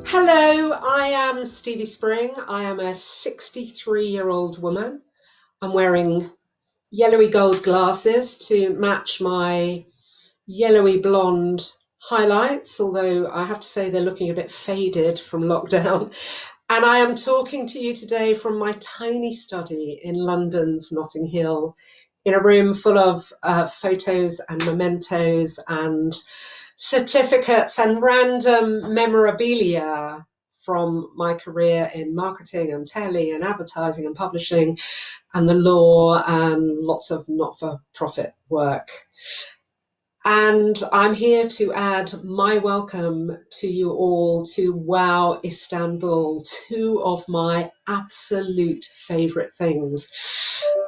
Hello, I am Stevie Spring. I am a 63-year-old woman. I'm wearing yellowy gold glasses to match my yellowy blonde highlights, although I have to say they're looking a bit faded from lockdown. And I am talking to you today from my tiny study in London's Notting Hill, in a room full of photos and mementos and certificates and random memorabilia from my career in marketing and telly and advertising and publishing and the law and lots of not-for-profit work. And I'm here to add my welcome to you all to Wow Istanbul, two of my absolute favourite things.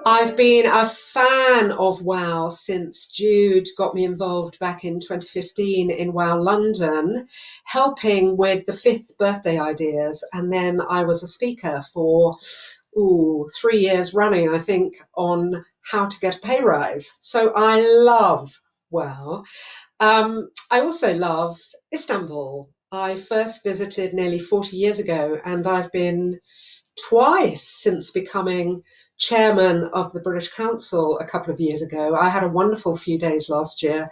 I've been a fan of Wow since Jude got me involved back in 2015 in Wow London, helping with the fifth birthday ideas. And then I was a speaker for 3 years running, I think, on how to get a pay rise. So I love Wow. I also love Istanbul. I first visited nearly 40 years ago, and I've been twice since becoming chairman of the British Council a couple of years ago. I had a wonderful few days last year,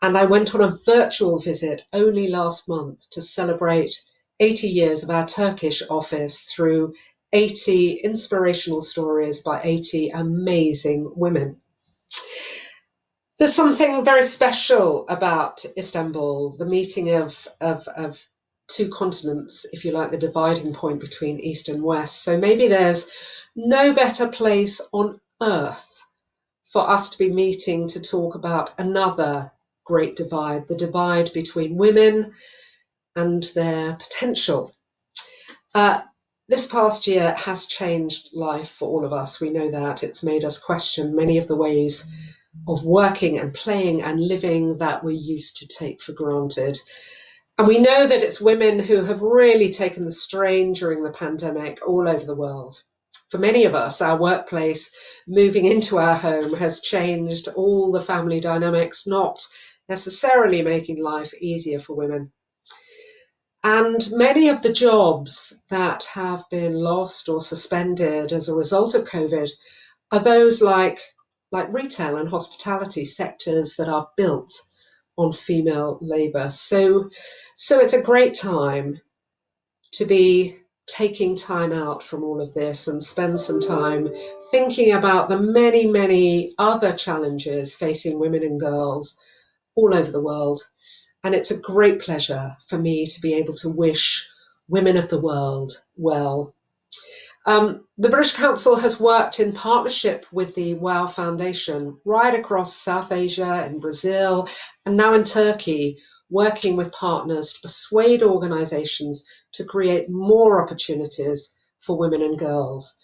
and I went on a virtual visit only last month to celebrate 80 years of our Turkish office through 80 inspirational stories by 80 amazing women. There's something very special about Istanbul, the meeting of two continents, if you like, the dividing point between East and West. So maybe there's no better place on earth for us to be meeting to talk about another great divide, the divide between women and their potential. This past year has changed life for all of us. We know that. It's made us question many of the ways of working and playing and living that we used to take for granted. And we know that it's women who have really taken the strain during the pandemic all over the world. For many of us, our workplace moving into our home has changed all the family dynamics, not necessarily making life easier for women. And many of the jobs that have been lost or suspended as a result of COVID are those like retail and hospitality sectors that are built on female labour. So it's a great time to be taking time out from all of this and spend some time thinking about the many, many other challenges facing women and girls all over the world. And it's a great pleasure for me to be able to wish women of the world well. The British Council has worked in partnership with the WOW Foundation right across South Asia and Brazil and now in Turkey, working with partners to persuade organisations to create more opportunities for women and girls.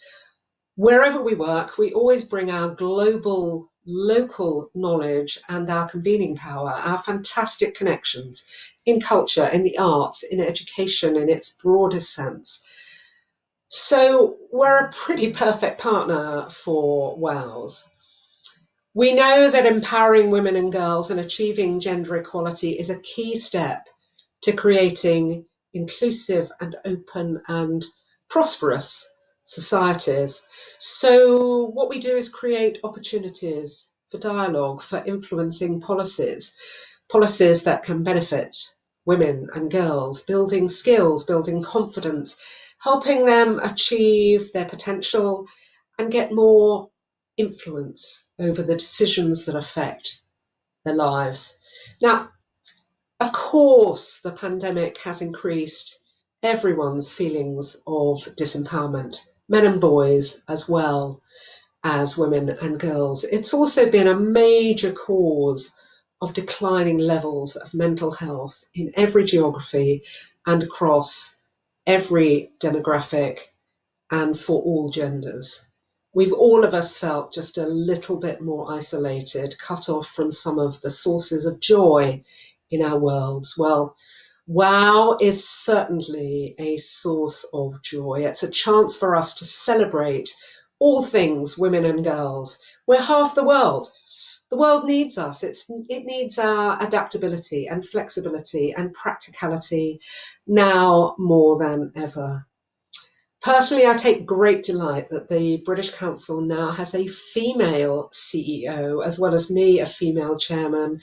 Wherever we work, we always bring our global, local knowledge and our convening power, our fantastic connections in culture, in the arts, in education in its broadest sense. So we're a pretty perfect partner for WOWs. We know that empowering women and girls and achieving gender equality is a key step to creating inclusive and open and prosperous societies. So what we do is create opportunities for dialogue, for influencing policies that can benefit women and girls, building skills, building confidence, helping them achieve their potential and get more influence over the decisions that affect their lives. Now, of course, the pandemic has increased everyone's feelings of disempowerment, men and boys as well as women and girls. It's also been a major cause of declining levels of mental health in every geography and across every demographic and for all genders. We've all of us felt just a little bit more isolated, cut off from some of the sources of joy in our worlds. Well, WOW is certainly a source of joy. It's a chance for us to celebrate all things women and girls. We're half the world. The world needs us. It needs our adaptability and flexibility and practicality now more than ever. Personally, I take great delight that the British Council now has a female CEO, as well as me, a female chairman,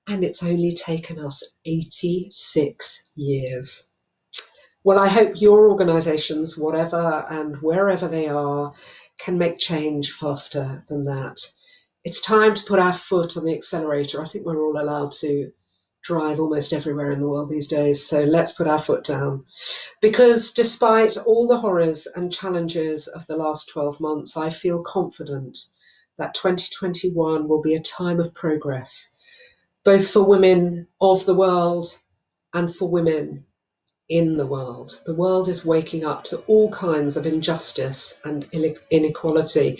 and it's only taken us 86 years. Well, I hope your organisations, whatever and wherever they are, can make change faster than that. It's time to put our foot on the accelerator. I think we're all allowed to drive almost everywhere in the world these days, so let's put our foot down. Because despite all the horrors and challenges of the last 12 months, I feel confident that 2021 will be a time of progress, both for women of the world and for women in the world. The world is waking up to all kinds of injustice and inequality.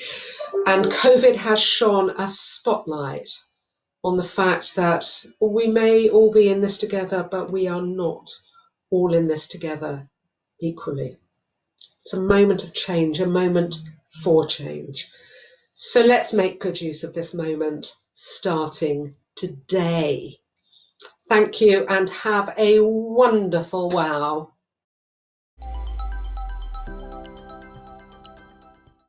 And COVID has shone a spotlight on the fact that we may all be in this together, but we are not all in this together equally. It's a moment of change, a moment for change. So let's make good use of this moment starting today. Thank you and have a wonderful wow.